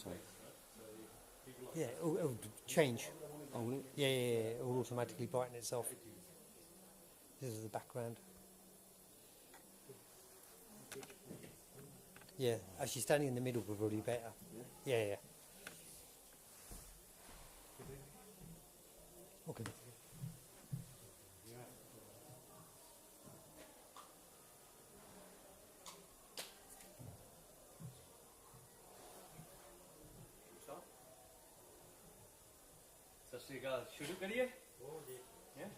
one. Yeah, it'll change. Yeah, it will automatically brighten itself. This is the background. Yeah, actually standing in the middle would probably be better. Yeah. Okay. सत श्री अकाल शुरू करिए yeah?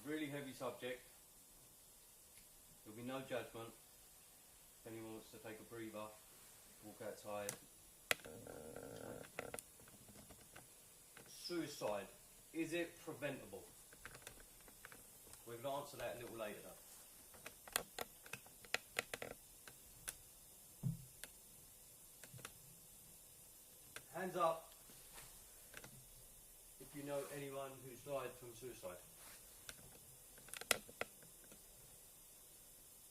Really heavy subject. There'll be no judgment. If anyone wants to take a breather, walk outside. Suicide, is it preventable? We're going to answer that a little later. Hands up if you know anyone who's died from suicide.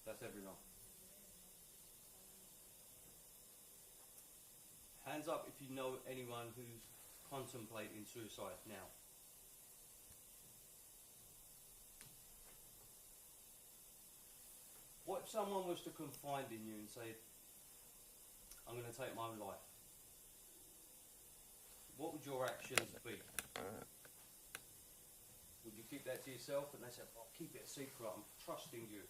That's everyone. Hands up if you know anyone who's contemplating suicide now. What if someone was to confide in you and say, I'm going to take my own life? What would your actions be? Would you keep that to yourself? And they say, I'll keep it a secret, I'm trusting you.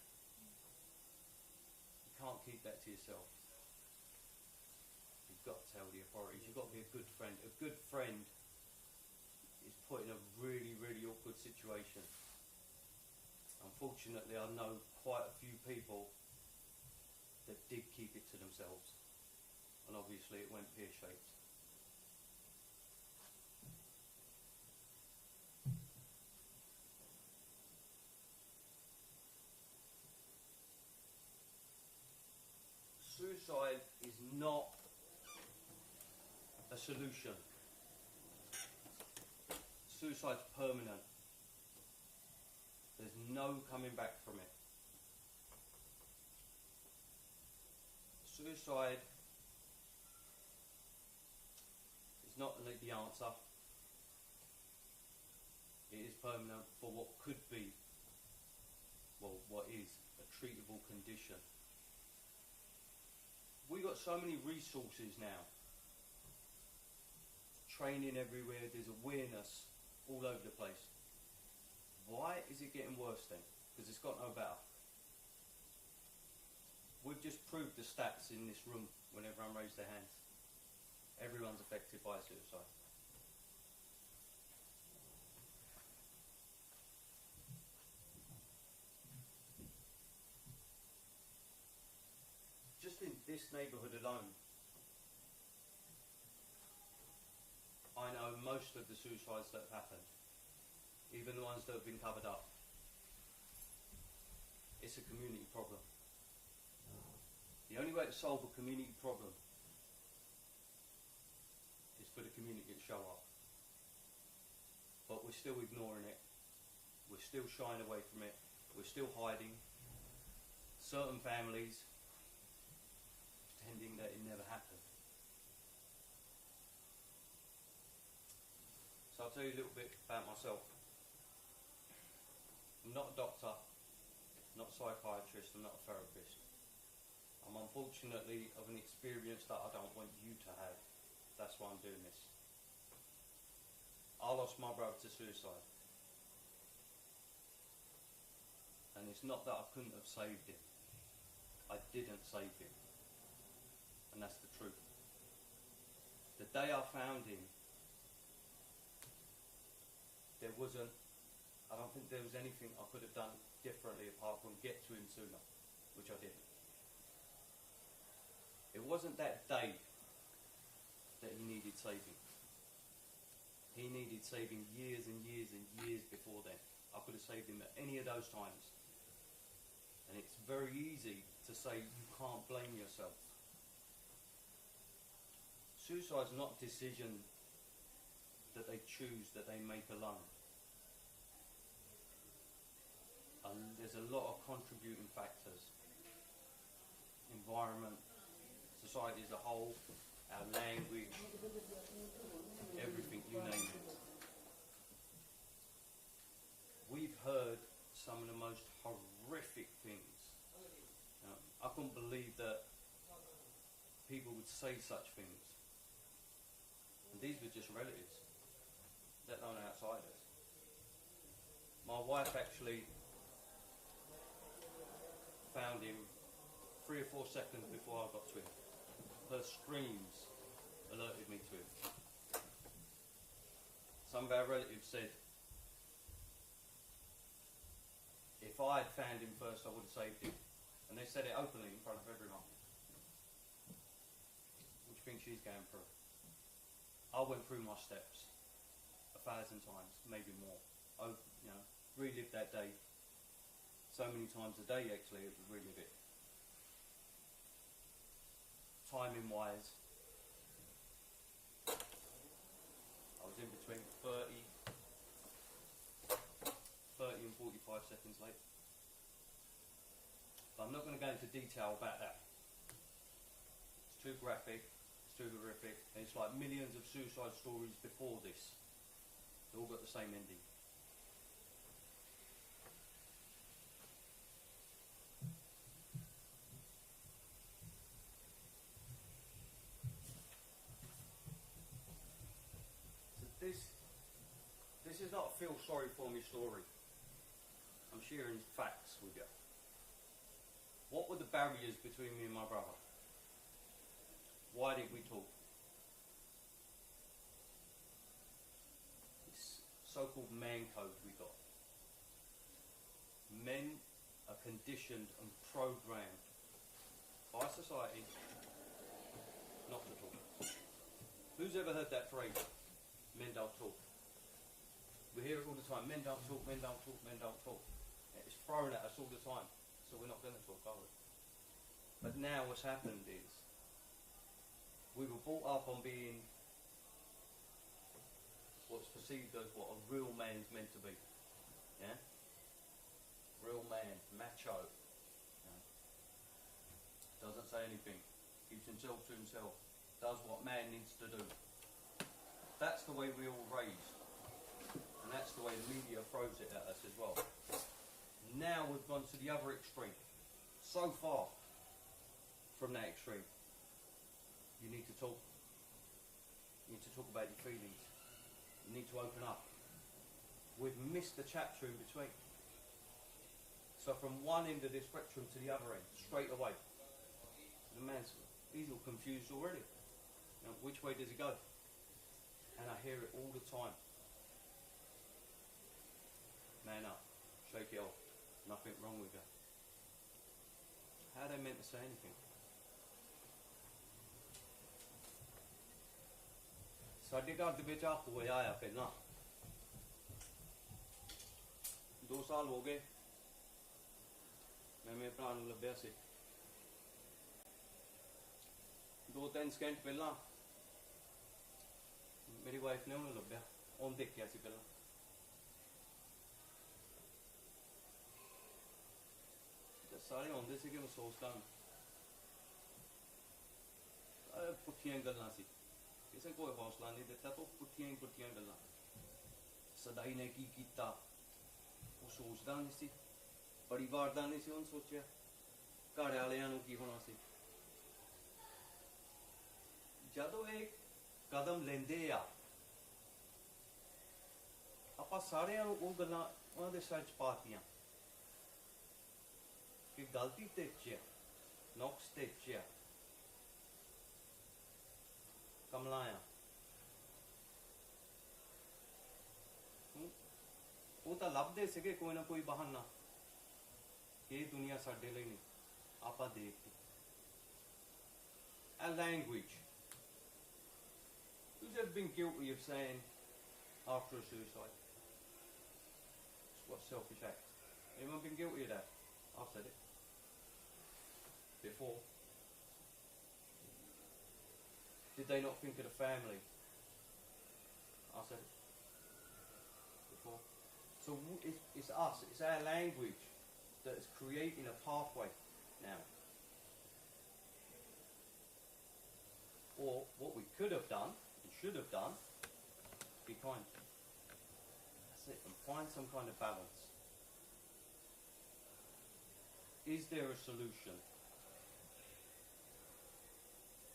You can't keep that to yourself. You've got to tell the authorities. You've got to be a good friend. A good friend is put in a really, really awkward situation. Unfortunately, I know quite a few people that did keep it to themselves. And obviously it went pear-shaped. Suicide is not a solution. Suicide's permanent. There's no coming back from it. Suicide is not the answer. It is permanent for what could be, well, what is a treatable condition. We've got so many resources now. Training everywhere, there's awareness all over the place. Why is it getting worse then? Because it's got no better. We've just proved the stats in this room when everyone raised their hands. Everyone's affected by suicide. Just in this neighbourhood alone, I know most of the suicides that have happened, even the ones that have been covered up. It's a community problem. The only way to solve a community problem is for the community to show up. But we're still ignoring it. We're still shying away from it. We're still hiding. Certain families pretending that it never happened. So I'll tell you a little bit about myself. I'm not a doctor, not a psychiatrist, I'm not a therapist. I'm unfortunately of an experience that I don't want you to have. That's why I'm doing this. I lost my brother to suicide. And it's not that I couldn't have saved him. I didn't save him. And that's the truth. The day I found him, I don't think there was anything I could have done differently apart from get to him sooner, which I didn't. It wasn't that day that he needed saving. He needed saving years and years and years before then. I could have saved him at any of those times. And it's very easy to say you can't blame yourself. Suicide's not a decision that they choose, that they make alone. There's a lot of contributing factors. Environment, society as a whole, our language, everything, you name it. We've heard some of the most horrific things. I couldn't believe that people would say such things. And these were just relatives, let alone outsiders. My wife actually found him 3 or 4 seconds before I got to him. Her screams alerted me to him. Some of our relatives said, if I had found him first, I would have saved him. And they said it openly in front of everyone. What do you think she's going through? I went through my steps 1,000 times, maybe more. I, relived that day so many times a day, actually, it would relive it. Timing wise, I was in between 30 and 45 seconds late. But I'm not going to go into detail about that. It's too graphic, it's too horrific, and it's like millions of suicide stories before this. They all got the same ending. This is not a feel sorry for me story. I'm sharing facts with you. What were the barriers between me and my brother? Why did we talk? This so-called man code we got. Men are conditioned and programmed by society not to talk. Who's ever heard that phrase? Men don't talk. We hear it all the time. Men don't talk, men don't talk, men don't talk. It's thrown at us all the time. So we're not going to talk, are we? But now what's happened is we were brought up on being what's perceived as what a real man's meant to be. Yeah? Real man, macho. Yeah? Doesn't say anything. Keeps himself to himself. Does what man needs to do. That's the way we all raised. And that's the way the media throws it at us as well. Now we've gone to the other extreme. So far from that extreme. You need to talk. You need to talk about your feelings. You need to open up. We've missed the chapter in between. So from one end of the spectrum to the other end, straight away. The he's all confused already. Which way does he go? And I hear it all the time. Man up, shake it off, nothing wrong with you. How are they meant to say anything? ਸਾਡੇ ਘਰ ਦੇ ਵਿੱਚ ਆ ਹੋਇਆ ਆ ਪਹਿਲਾਂ 2 ਸਾਲ ਹੋ ਗਏ ਮੈਂ ਮੇਰੇ ਭਰਾ ਨੂੰ ਲੱਭਿਆ ਸੀ 2-3 ਸਕਿੰਟ ਪਹਿਲਾਂ ਮੇਰੀ ਵਾਈਫ ਨੇ ਉਹਨੂੰ ਲੱਭਿਆ ਉਹਨੂੰ ਦੇਖਿਆ ਸੀ ਪਹਿਲਾਂ ਸਾਰੇ ਆਉਂਦੇ ਸੀਗੇ ਮਹਿਸੂਸ ਕਰਨ ਪੁੱਠੀਆਂ ਗੱਲਾਂ ਸੀ ਕਿਸੇ ਕੋਈ ਹੌਸਲਾ ਨਹੀਂ ਦਿੱਤਾ ਤਾਂ ਪੁੱਠੀਆਂ ਗੱਲਾਂ ਸਦਾਈ ਨੇ ਕੀ ਕੀਤਾ ਉਹ ਸੋਚਦਾ ਨਹੀਂ ਸੀ ਪਰਿਵਾਰ ਦਾ ਨਹੀਂ ਸੀ ਉਹਨੇ ਸੋਚਿਆ ਘਰ ਵਾਲਿਆਂ ਨੂੰ ਕੀ ਹੋਣਾ ਸੀ ਜਦੋਂ ਇਹ ਕਦਮ ਲੈਂਦੇ ਆ ਆਪਾਂ ਸਾਰਿਆਂ ਨੂੰ ਉਹ ਗੱਲਾਂ ਉਹਨਾਂ ਦੇ ਸਿਰ 'ਚ ਪਾਤੀਆਂ ਕਿ ਗਲਤੀ ਤੇ ਚ ਨੁਕਸ ਤੇ ਚ ਕਮਲਾਇਆ ਉਹ ਤਾਂ ਲੱਭਦੇ ਸੀਗੇ ਕੋਈ ਨਾ ਕੋਈ ਬਹਾਨਾ ਇਹ ਦੁਨੀਆ ਸਾਡੇ ਲਈ ਨਹੀਂ ਆਪਾਂ ਦੇਖਦੇ a language who's ever been guilty of saying after a suicide it's what selfish act anyone been guilty of that I've said it before? Did they not think of the family? I said it before. So it's us, it's our language that is creating a pathway now. Or what we could have done, and should have done, be kind. That's it, and find some kind of balance. Is there a solution?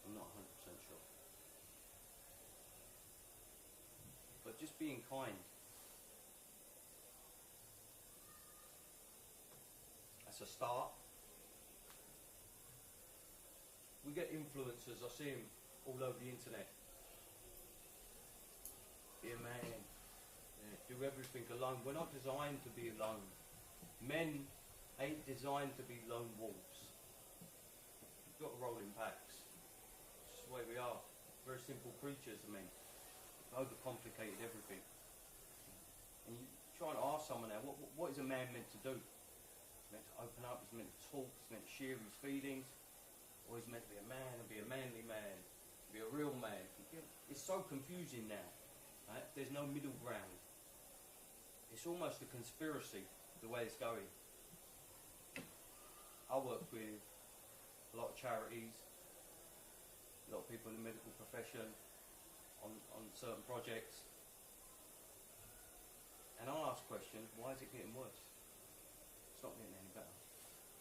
I'm not 100% sure. But just being kind. That's a start. We get influencers, I see them all over the internet. Be a man. Yeah, do everything alone. We're not designed to be alone. Men ain't designed to be lone wolves. We've got to roll in packs. It's the way we are. Very simple creatures, I mean. Overcomplicated everything. And you try and ask someone now, what is a man meant to do? He's meant to open up, he's meant to talk, he's meant to share his feelings, or he's meant to be a man and be a manly man, be a real man. It's so confusing now. Right? There's no middle ground. It's almost a conspiracy, the way it's going. I work with a lot of charities, a lot of people in the medical profession, on certain projects, and I'll ask questions, why is it getting worse? It's not getting any better.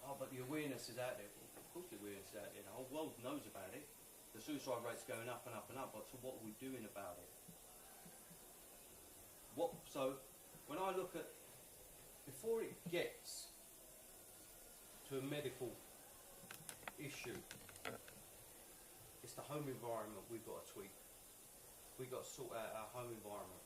Oh, but the awareness is out there. Well, of course the awareness is out there. The whole world knows about it. The suicide rate's going up and up and up, but so what are we doing about it? So when I look at, before it gets to a medical issue, it's the home environment we've got to tweak. We've got to sort out our home environment.